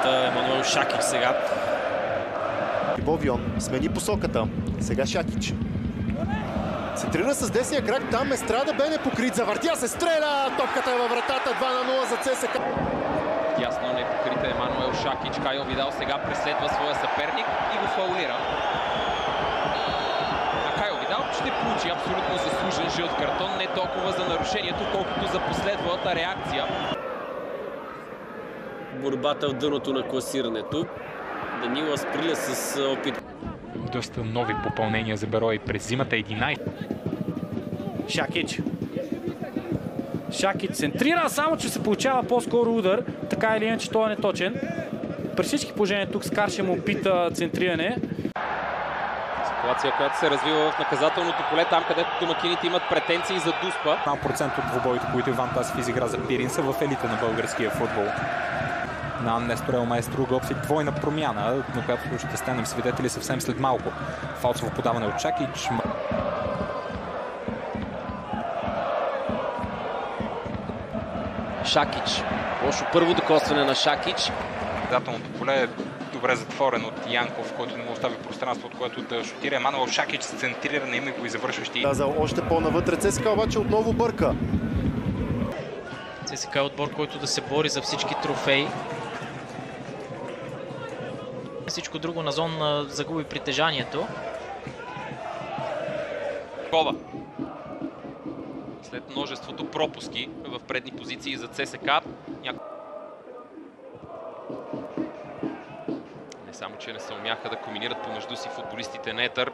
Емануел Шакич сега. Бовион смени посоката. Сега Шакич. Центрира с десния крак, там Естрада бе непокрит, завъртя се, стреля! Топката е във вратата, 2-0 за ЦСКА. Ясно непокрита Емануел Шакич. Кайо Видал сега преследва своя съперник и го фаулира. А Кайо Видал ще получи абсолютно заслужен жълт картон, не толкова за нарушението, колкото за последвалата реакция. Борбата в дъното на класирането. Данил Асприля с опит. Доста нови попълнения за Берой през зимата. 11. Шакич. Шакич центрира, само че се получава по-скоро удар. Така или иначе той е неточен. При всички положения тук Скарше му опита центриране. Ситуация, която се развива в наказателното поле, там където домакините имат претенции за Дуспа. Малък процент от двубоите, които Иван Тасев изигра за Пирин, са в елита на българския футбол. На Нестор Елмаестро готви двойна промяна, на която ще станем свидетели съвсем след малко. Фалсово подаване от Шакич. Шакич. Лошо първо докосване на Шакич. Наказателното поле е добре затворен от Янков, който не му остави пространство, от което да шутира. Емануел Шакич с центриране има го и завършващи. Казал още по-навътре, ЦСКА обаче отново бърка. ЦСКА е отбор, който да се бори за всички трофеи. Всичко друго на зон загуби притежанието. Кова. След множеството пропуски в предни позиции за ЦСКА. Не само, че не се умяха да комбинират помежду си футболистите на Етър.